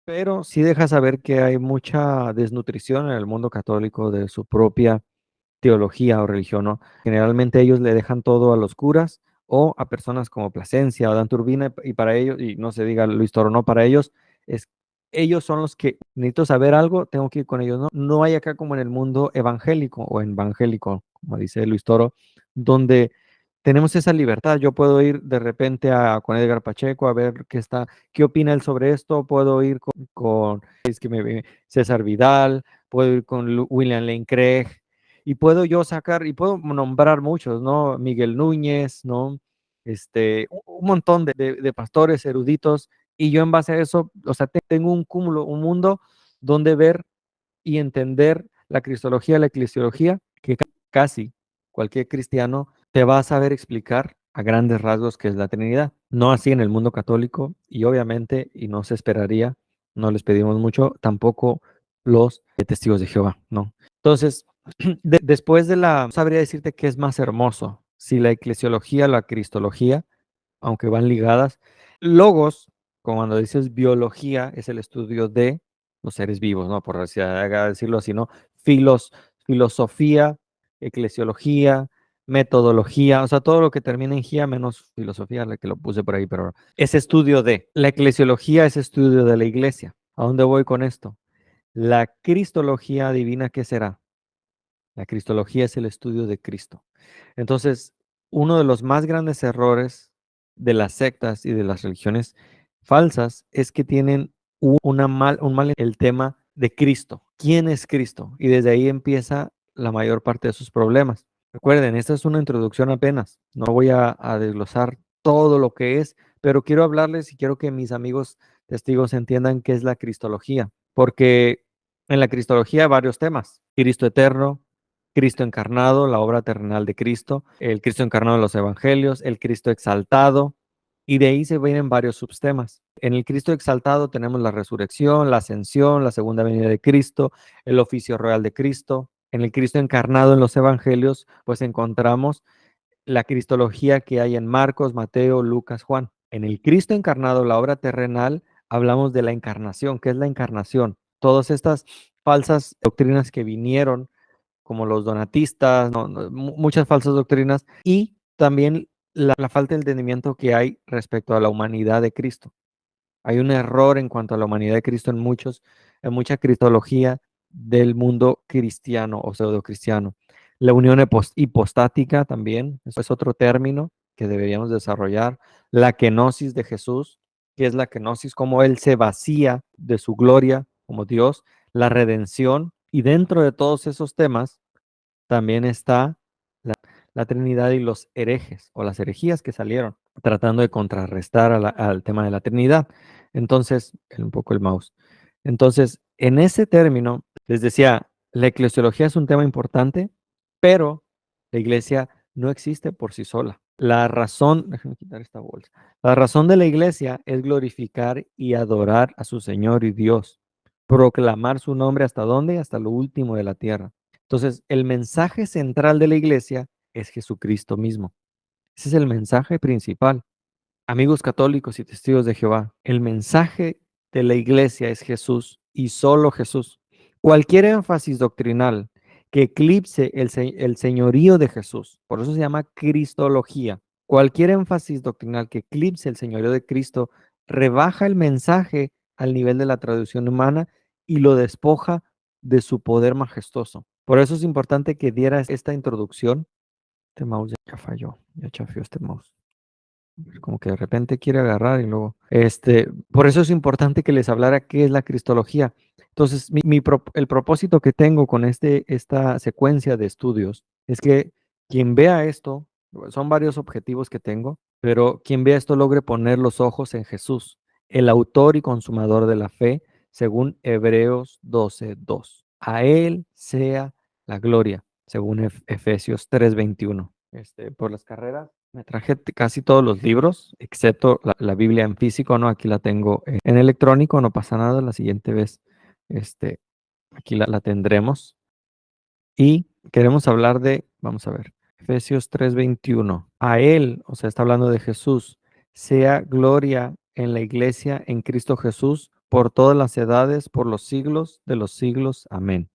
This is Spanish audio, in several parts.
pero sí deja saber que hay mucha desnutrición en el mundo católico de su propia teología o religión, ¿no? Generalmente ellos le dejan todo a los curas o a personas como Plasencia o Dan Turbina, y para ellos, y no se diga Luis Toro, no, para ellos es, ellos son los que necesito saber algo, tengo que ir con ellos, ¿no? No hay acá como en el mundo evangélico o evangélico, como dice Luis Toro, donde tenemos esa libertad. Yo puedo ir de repente con Edgar Pacheco a ver qué opina él sobre esto, puedo ir con es que César Vidal, puedo ir con William Lane Craig, y puedo yo sacar, y puedo nombrar muchos, ¿no? Miguel Núñez, ¿no? Un montón de pastores eruditos, y yo en base a eso, o sea, tengo un cúmulo, un mundo donde ver y entender la cristología, la eclesiología, que casi cualquier cristiano te va a saber explicar a grandes rasgos qué es la Trinidad. No así en el mundo católico, y obviamente, y no se esperaría, no les pedimos mucho, tampoco los testigos de Jehová, ¿no? Entonces, después no sabría decirte qué es más hermoso, si la eclesiología o la cristología, aunque van ligadas. Logos, como cuando dices biología, es el estudio de los seres vivos, ¿no? Por decirlo así, ¿no? Filosofía, eclesiología, metodología, o sea, todo lo que termina en gía menos filosofía, la que lo puse por ahí, pero es estudio de. La eclesiología es estudio de la iglesia. ¿A dónde voy con esto? La cristología divina, ¿qué será? La cristología es el estudio de Cristo. Entonces, uno de los más grandes errores de las sectas y de las religiones falsas es que tienen un mal el tema de Cristo. ¿Quién es Cristo? Y desde ahí empieza la mayor parte de sus problemas. Recuerden, esta es una introducción apenas. No voy a desglosar todo lo que es, pero quiero hablarles y quiero que mis amigos testigos entiendan qué es la cristología, porque en la cristología hay varios temas. Cristo eterno, Cristo encarnado, la obra terrenal de Cristo, el Cristo encarnado de los evangelios, el Cristo exaltado, y de ahí se vienen varios subtemas. En el Cristo exaltado tenemos la resurrección, la ascensión, la segunda venida de Cristo, el oficio royal de Cristo. En el Cristo encarnado en los evangelios, pues encontramos la cristología que hay en Marcos, Mateo, Lucas, Juan. En el Cristo encarnado, la obra terrenal, hablamos de la encarnación. ¿Qué es la encarnación? Todas estas falsas doctrinas que vinieron como los donatistas, muchas falsas doctrinas, y también la falta de entendimiento que hay respecto a la humanidad de Cristo. Hay un error en cuanto a la humanidad de Cristo en mucha cristología del mundo cristiano o pseudocristiano. La unión hipostática también, eso es otro término que deberíamos desarrollar. La kenosis de Jesús, que es la kenosis, como Él se vacía de su gloria como Dios, la redención, y dentro de todos esos temas también está la Trinidad y los herejes o las herejías que salieron tratando de contrarrestar al tema de la Trinidad. Entonces, un poco el mouse. Entonces, en ese término, les decía, la eclesiología es un tema importante, pero la iglesia no existe por sí sola. La razón, déjenme quitar esta bolsa. La razón de la iglesia es glorificar y adorar a su Señor y Dios, proclamar su nombre hasta dónde, hasta lo último de la tierra. Entonces, el mensaje central de la iglesia es Jesucristo mismo. Ese es el mensaje principal. Amigos católicos y testigos de Jehová, el mensaje de la iglesia es Jesús y solo Jesús. Cualquier énfasis doctrinal que eclipse el señorío de Jesús, por eso se llama cristología. Cualquier énfasis doctrinal que eclipse el señorío de Cristo rebaja el mensaje al nivel de la traducción humana y lo despoja de su poder majestuoso. Por eso es importante que diera esta introducción. Este mouse ya falló, ya chafió este mouse. Como que de repente quiere agarrar y luego, por eso es importante que les hablara qué es la cristología. Entonces, el propósito que tengo con esta secuencia de estudios es que quien vea esto, son varios objetivos que tengo, pero quien vea esto logre poner los ojos en Jesús, el autor y consumador de la fe, según Hebreos 12:2. A Él sea la gloria, según Efesios 3:21. Por las carreras me traje casi todos los libros, excepto la Biblia en físico, ¿no? Aquí la tengo en electrónico, no pasa nada, la siguiente vez, aquí la tendremos. Y queremos hablar vamos a ver, Efesios 3:21. A Él, o sea, está hablando de Jesús, sea gloria en la iglesia, en Cristo Jesús, por todas las edades, por los siglos de los siglos. Amén.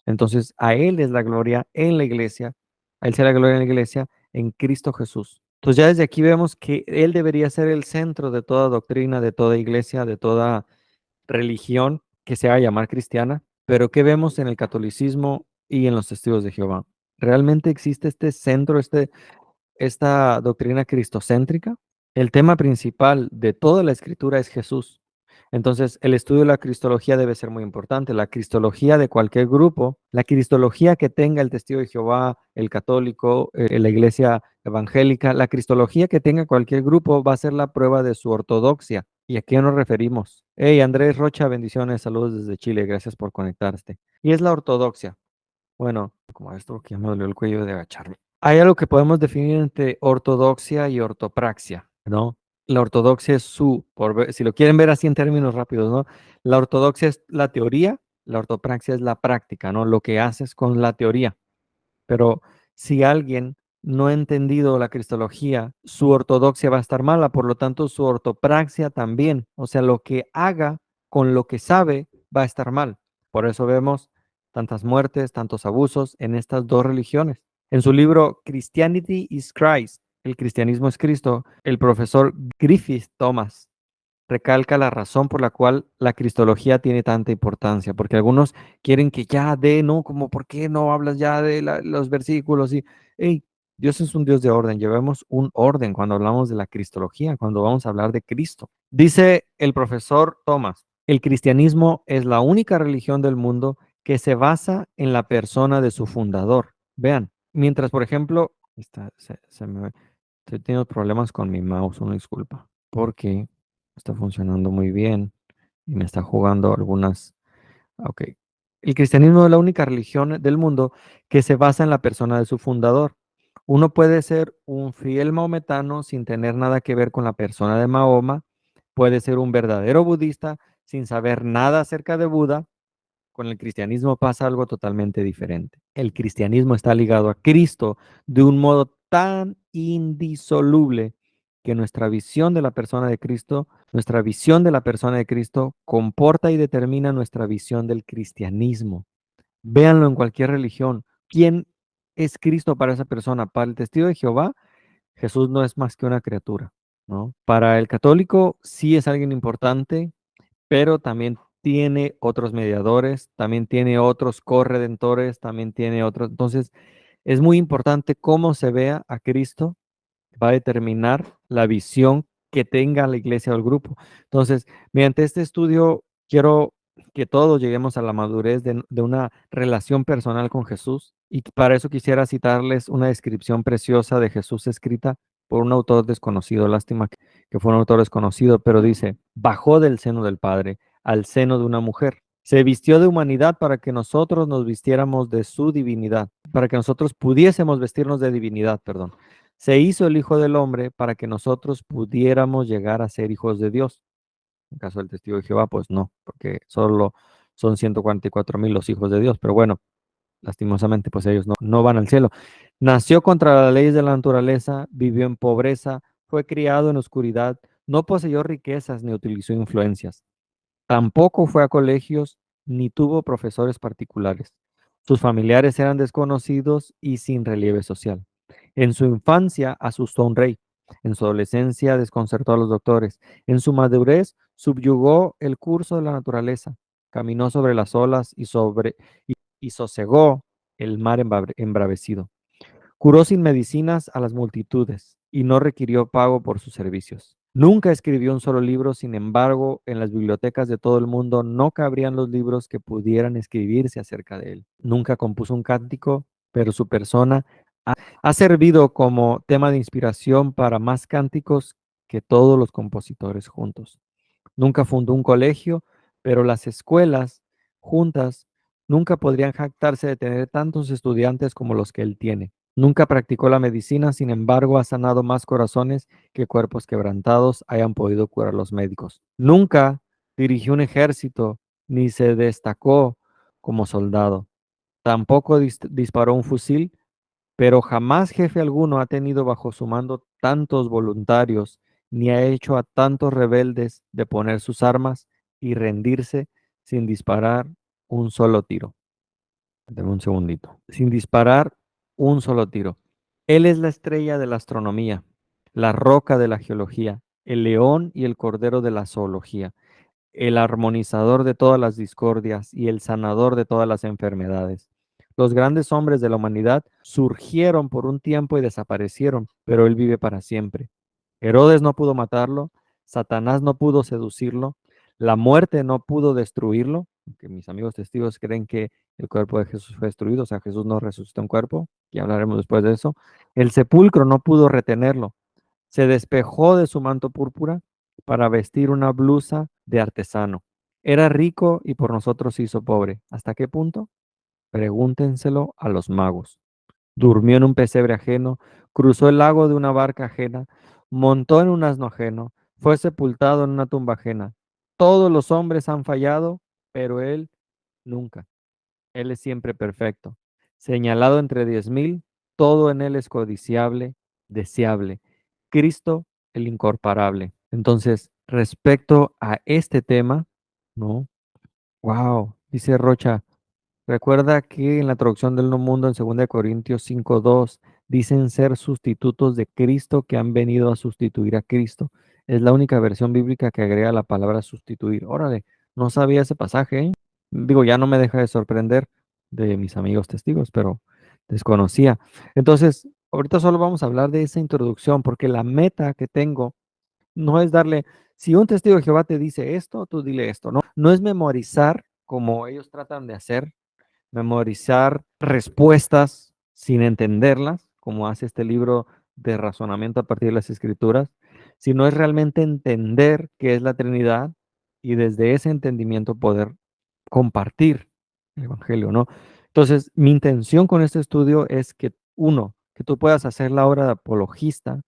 Entonces, a Él es la gloria en la iglesia, a Él sea la gloria en la iglesia, en Cristo Jesús. Entonces, ya desde aquí vemos que Él debería ser el centro de toda doctrina, de toda iglesia, de toda religión que se haga llamar cristiana. Pero ¿qué vemos en el catolicismo y en los testigos de Jehová? ¿Realmente existe este centro, esta doctrina cristocéntrica? El tema principal de toda la escritura es Jesús. Entonces, el estudio de la cristología debe ser muy importante. La cristología de cualquier grupo, la cristología que tenga el testigo de Jehová, el católico, la iglesia evangélica, la cristología que tenga cualquier grupo va a ser la prueba de su ortodoxia. ¿Y a qué nos referimos? Hey, Andrés Rocha, bendiciones, saludos desde Chile, gracias por conectarte. Y es la ortodoxia. Bueno, como esto que ya me dolió el cuello de agacharme. Hay algo que podemos definir entre ortodoxia y ortopraxia, ¿no? La ortodoxia es si lo quieren ver así en términos rápidos, ¿no? La ortodoxia es la teoría, la ortopraxia es la práctica, ¿no? Lo que haces con la teoría. Pero si alguien no ha entendido la cristología, su ortodoxia va a estar mala, por lo tanto su ortopraxia también. O sea, lo que haga con lo que sabe va a estar mal. Por eso vemos tantas muertes, tantos abusos en estas dos religiones. En su libro Christianity is Christ, el cristianismo es Cristo, el profesor Griffith Thomas recalca la razón por la cual la cristología tiene tanta importancia, porque algunos quieren que ya no, como, ¿por qué no hablas ya de los versículos? Y, hey, Dios es un Dios de orden, llevemos un orden cuando hablamos de la cristología, cuando vamos a hablar de Cristo. Dice el profesor Thomas, el cristianismo es la única religión del mundo que se basa en la persona de su fundador. Vean, mientras, por ejemplo, estoy teniendo problemas con mi mouse, una disculpa, porque está funcionando muy bien y me está jugando algunas. Ok. El cristianismo es la única religión del mundo que se basa en la persona de su fundador. Uno puede ser un fiel maometano sin tener nada que ver con la persona de Mahoma, puede ser un verdadero budista sin saber nada acerca de Buda. Con el cristianismo pasa algo totalmente diferente. El cristianismo está ligado a Cristo de un modo tan indisoluble que nuestra visión de la persona de Cristo, nuestra visión de la persona de Cristo comporta y determina nuestra visión del cristianismo. Véanlo en cualquier religión. ¿Quién es Cristo para esa persona? Para el testigo de Jehová, Jesús no es más que una criatura, ¿no? Para el católico sí es alguien importante, pero también tiene otros mediadores, también tiene otros corredentores, también tiene otros. Entonces, es muy importante cómo se vea a Cristo, va a determinar la visión que tenga la iglesia o el grupo. Entonces, mediante este estudio, quiero que todos lleguemos a la madurez de una relación personal con Jesús. Y para eso quisiera citarles una descripción preciosa de Jesús escrita por un autor desconocido. Lástima que fue un autor desconocido, pero dice, bajó del seno del Padre al seno de una mujer. Se vistió de humanidad para que nosotros nos vistiéramos de su divinidad, para que nosotros pudiésemos vestirnos de divinidad, perdón. Se hizo el Hijo del Hombre para que nosotros pudiéramos llegar a ser hijos de Dios. En caso del testigo de Jehová, pues no, porque solo son 144,000 los hijos de Dios. Pero bueno, lastimosamente, pues ellos no van al cielo. Nació contra las leyes de la naturaleza, vivió en pobreza, fue criado en oscuridad, no poseyó riquezas ni utilizó influencias. Tampoco fue a colegios ni tuvo profesores particulares. Sus familiares eran desconocidos y sin relieve social. En su infancia asustó a un rey. En su adolescencia desconcertó a los doctores. En su madurez subyugó el curso de la naturaleza. Caminó sobre las olas y sosegó el mar embravecido. Curó sin medicinas a las multitudes y no requirió pago por sus servicios. Nunca escribió un solo libro, sin embargo, en las bibliotecas de todo el mundo no cabrían los libros que pudieran escribirse acerca de él. Nunca compuso un cántico, pero su persona ha servido como tema de inspiración para más cánticos que todos los compositores juntos. Nunca fundó un colegio, pero las escuelas juntas nunca podrían jactarse de tener tantos estudiantes como los que él tiene. Nunca practicó la medicina, sin embargo, ha sanado más corazones que cuerpos quebrantados hayan podido curar los médicos. Nunca dirigió un ejército ni se destacó como soldado. Tampoco disparó un fusil, pero jamás jefe alguno ha tenido bajo su mando tantos voluntarios, ni ha hecho a tantos rebeldes de poner sus armas y rendirse sin disparar un solo tiro. Dame un segundito. Sin disparar un solo tiro. Él es la estrella de la astronomía, la roca de la geología, el león y el cordero de la zoología, el armonizador de todas las discordias y el sanador de todas las enfermedades. Los grandes hombres de la humanidad surgieron por un tiempo y desaparecieron, pero Él vive para siempre. Herodes no pudo matarlo, Satanás no pudo seducirlo, la muerte no pudo destruirlo, que mis amigos testigos creen que el cuerpo de Jesús fue destruido, o sea, Jesús no resucitó un cuerpo, y hablaremos después de eso. El sepulcro no pudo retenerlo, se despejó de su manto púrpura para vestir una blusa de artesano. Era rico y por nosotros se hizo pobre. ¿Hasta qué punto? Pregúntenselo a los magos. Durmió en un pesebre ajeno, cruzó el lago de una barca ajena, montó en un asno ajeno, fue sepultado en una tumba ajena. Todos los hombres han fallado, pero él nunca. Él es siempre perfecto. Señalado entre 10,000, todo en él es codiciable, deseable. Cristo, el incomparable. Entonces, respecto a este tema, ¿no? Wow, dice Rocha, recuerda que en la traducción del Nuevo Mundo en 2 Corintios 5:2 dicen ser sustitutos de Cristo que han venido a sustituir a Cristo. Es la única versión bíblica que agrega la palabra sustituir. Órale, no sabía ese pasaje, ¿eh? Digo, ya no me deja de sorprender de mis amigos testigos, pero desconocía. Entonces, ahorita solo vamos a hablar de esa introducción, porque la meta que tengo no es darle, si un testigo de Jehová te dice esto, tú dile esto, ¿no? No es memorizar como ellos tratan de hacer, memorizar respuestas sin entenderlas, como hace este libro de razonamiento a partir de las escrituras, sino es realmente entender qué es la Trinidad y desde ese entendimiento poder compartir el Evangelio, ¿no? Entonces, mi intención con este estudio es que, uno, que tú puedas hacer la obra de apologista,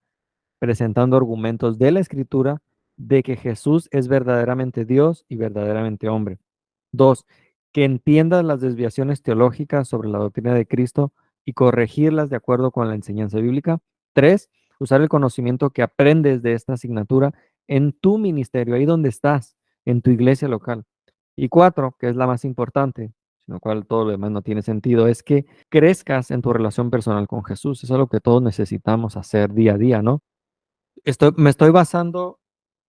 presentando argumentos de la Escritura de que Jesús es verdaderamente Dios y verdaderamente hombre. Dos, que entiendas las desviaciones teológicas sobre la doctrina de Cristo y corregirlas de acuerdo con la enseñanza bíblica. Tres, usar el conocimiento que aprendes de esta asignatura en tu ministerio, ahí donde estás, en tu iglesia local. Y cuatro, que es la más importante, sin lo cual todo lo demás no tiene sentido, es que crezcas en tu relación personal con Jesús. Eso es lo que todos necesitamos hacer día a día, ¿no? Me estoy basando,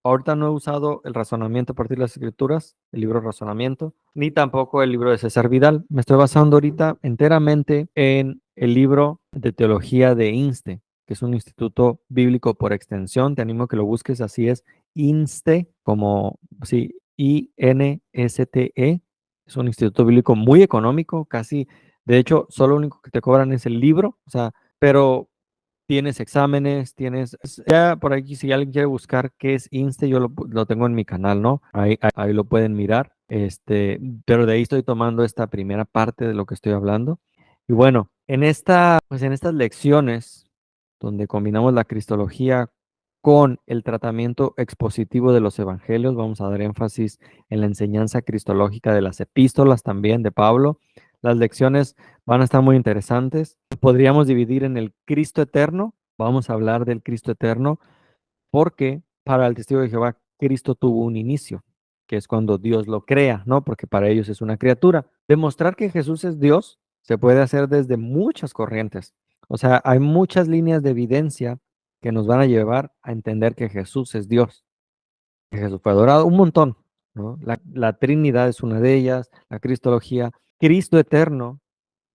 ahorita no he usado el razonamiento a partir de las escrituras, el libro Razonamiento, ni tampoco el libro de César Vidal. Me estoy basando ahorita enteramente en el libro de teología de INSTE, que es un instituto bíblico por extensión. Te animo a que lo busques, así es, INSTE, como, sí, INSTE. Es un instituto bíblico muy económico, casi, de hecho, solo lo único que te cobran es el libro, o sea, pero tienes exámenes, tienes, ya por aquí, si alguien quiere buscar qué es INSTE, yo lo tengo en mi canal, ¿no? Ahí lo pueden mirar. Pero de ahí estoy tomando esta primera parte de lo que estoy hablando. Y bueno, pues en estas lecciones, donde combinamos la cristología con el tratamiento expositivo de los evangelios, vamos a dar énfasis en la enseñanza cristológica de las epístolas también de Pablo. Las lecciones van a estar muy interesantes. Podríamos dividir en el Cristo eterno. Vamos a hablar del Cristo eterno porque para el testigo de Jehová, Cristo tuvo un inicio, que es cuando Dios lo crea, ¿no? Porque para ellos es una criatura. Demostrar que Jesús es Dios se puede hacer desde muchas corrientes. O sea, hay muchas líneas de evidencia que nos van a llevar a entender que Jesús es Dios, que Jesús fue adorado, un montón, ¿no? La Trinidad es una de ellas, la Cristología, Cristo eterno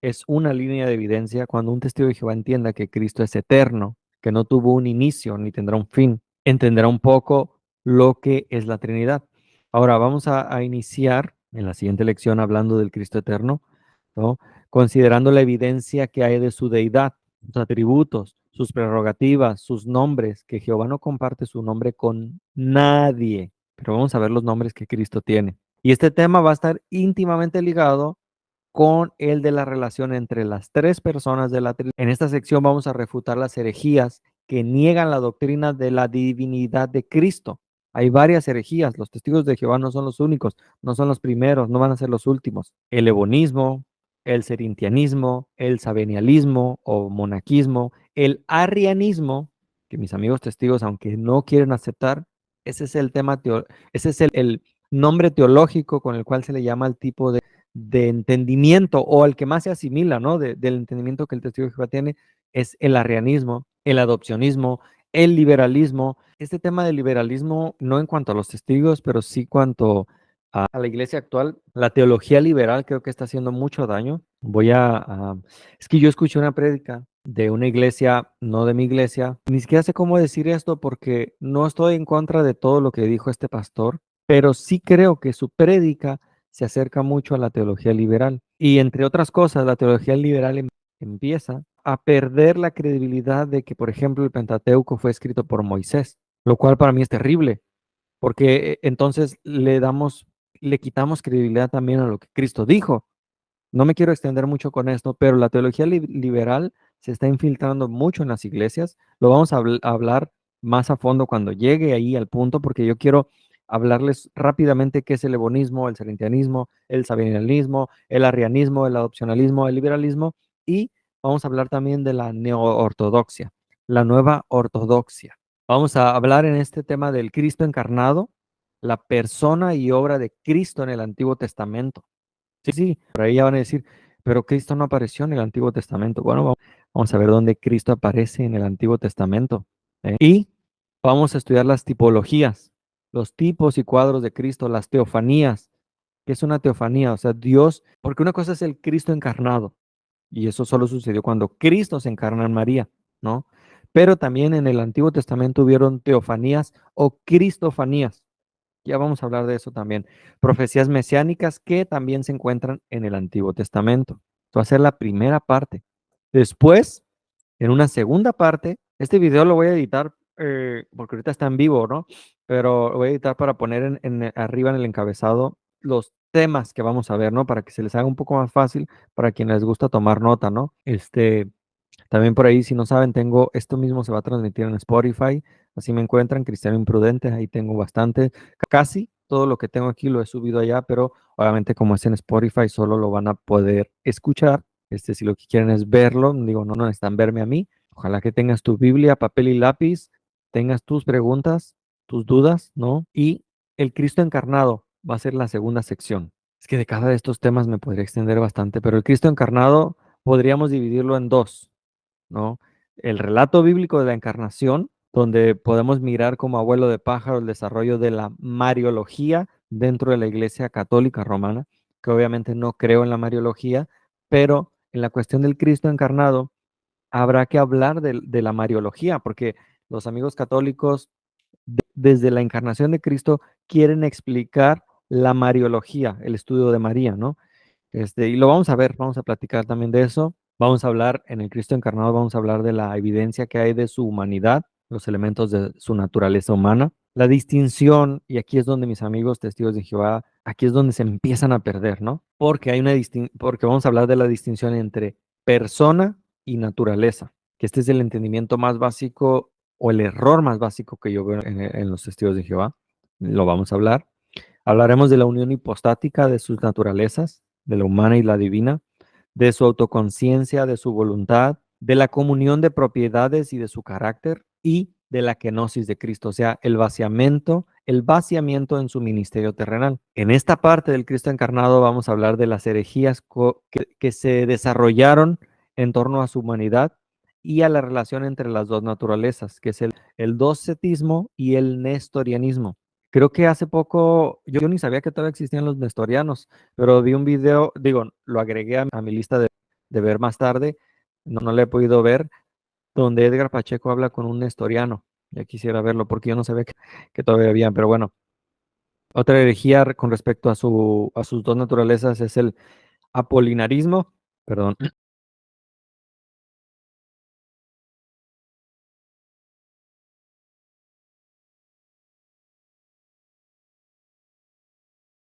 es una línea de evidencia cuando un testigo de Jehová entienda que Cristo es eterno, que no tuvo un inicio ni tendrá un fin, entenderá un poco lo que es la Trinidad. Ahora vamos a iniciar en la siguiente lección hablando del Cristo eterno, ¿no? Considerando la evidencia que hay de su deidad, sus atributos, sus prerrogativas, sus nombres, que Jehová no comparte su nombre con nadie, pero vamos a ver los nombres que Cristo tiene. Y este tema va a estar íntimamente ligado con el de la relación entre las tres personas de la Trinidad. En esta sección vamos a refutar las herejías que niegan la doctrina de la divinidad de Cristo. Hay varias herejías, los testigos de Jehová no son los únicos, no son los primeros, no van a ser los últimos. El ebonismo, el serintianismo, el sabenialismo o monaquismo, el arrianismo, que mis amigos testigos, aunque no quieren aceptar, ese es el tema, ese es nombre teológico con el cual se le llama al tipo de entendimiento o al que más se asimila, ¿no? Del entendimiento que el testigo de Jehová tiene, es el arrianismo, el adopcionismo, el liberalismo. Este tema del liberalismo, no en cuanto a los testigos, pero sí cuanto a la iglesia actual, la teología liberal creo que está haciendo mucho daño. Es que yo escuché una prédica de una iglesia, no de mi iglesia, ni siquiera sé cómo decir esto porque no estoy en contra de todo lo que dijo este pastor, pero sí creo que su prédica se acerca mucho a la teología liberal. Y entre otras cosas, la teología liberal empieza a perder la credibilidad de que, por ejemplo, el Pentateuco fue escrito por Moisés, lo cual para mí es terrible, porque entonces le quitamos credibilidad también a lo que Cristo dijo. No me quiero extender mucho con esto, pero la teología liberal se está infiltrando mucho en las iglesias. Lo vamos a hablar más a fondo cuando llegue ahí al punto, porque yo quiero hablarles rápidamente qué es el ebonismo, el serentianismo, el sabinianismo, el arrianismo, el adopcionalismo, el liberalismo, y vamos a hablar también de la neoortodoxia, la nueva ortodoxia. Vamos a hablar en este tema del Cristo encarnado, la persona y obra de Cristo en el Antiguo Testamento. Sí, sí, por ahí ya van a decir, pero Cristo no apareció en el Antiguo Testamento. Bueno, vamos a ver dónde Cristo aparece en el Antiguo Testamento. Y vamos a estudiar las tipologías, los tipos y cuadros de Cristo, las teofanías. ¿Qué es una teofanía? O sea, Dios, porque una cosa es el Cristo encarnado, y eso solo sucedió cuando Cristo se encarna en María, ¿no? Pero también en el Antiguo Testamento hubieron teofanías o cristofanías. Ya vamos a hablar de eso también. Profecías mesiánicas que también se encuentran en el Antiguo Testamento. Esto va a ser la primera parte. Después, en una segunda parte, este video lo voy a editar porque ahorita está en vivo, ¿no? Pero lo voy a editar para poner arriba en el encabezado los temas que vamos a ver, ¿no? Para que se les haga un poco más fácil para quienes les gusta tomar nota, ¿no? También por ahí, si no saben, tengo esto mismo se va a transmitir en Spotify. Así me encuentran, Cristiano Imprudente. Ahí tengo bastante. Casi todo lo que tengo aquí lo he subido allá, pero obviamente como es en Spotify, solo lo van a poder escuchar. Si lo que quieren es verlo, digo, no necesitan verme a mí. Ojalá que tengas tu Biblia, papel y lápiz, tengas tus preguntas, tus dudas, ¿no? Y el Cristo encarnado va a ser la segunda sección. Es que de cada de estos temas me podría extender bastante, pero el Cristo encarnado podríamos dividirlo en dos, ¿no? El relato bíblico de la encarnación, donde podemos mirar como abuelo de pájaro el desarrollo de la Mariología dentro de la Iglesia Católica Romana, que obviamente no creo en la Mariología, pero en la cuestión del Cristo encarnado habrá que hablar de la Mariología, porque los amigos católicos desde la encarnación de Cristo quieren explicar la Mariología, el estudio de María, ¿no? Y lo vamos a ver, vamos a platicar también de eso. Vamos a hablar en el Cristo encarnado, vamos a hablar de la evidencia que hay de su humanidad, los elementos de su naturaleza humana, la distinción, y aquí es donde mis amigos testigos de Jehová, aquí es donde se empiezan a perder, ¿no? Porque hay porque vamos a hablar de la distinción entre persona y naturaleza, que este es el entendimiento más básico o el error más básico que yo veo en los testigos de Jehová. Lo vamos a hablar. Hablaremos de la unión hipostática de sus naturalezas, de la humana y la divina, de su autoconciencia, de su voluntad, de la comunión de propiedades y de su carácter y de la kenosis de Cristo, o sea, el vaciamiento en su ministerio terrenal. En esta parte del Cristo encarnado vamos a hablar de las herejías que se desarrollaron en torno a su humanidad y a la relación entre las dos naturalezas, que es el docetismo y el nestorianismo. Creo que hace poco, yo ni sabía que todavía existían los nestorianos, pero vi un video, digo, lo agregué a mi lista de ver más tarde, no lo he podido ver, donde Edgar Pacheco habla con un nestoriano. Ya quisiera verlo porque yo no sabía que todavía había, pero bueno. Otra herejía con respecto a sus dos naturalezas es el apolinarismo, perdón,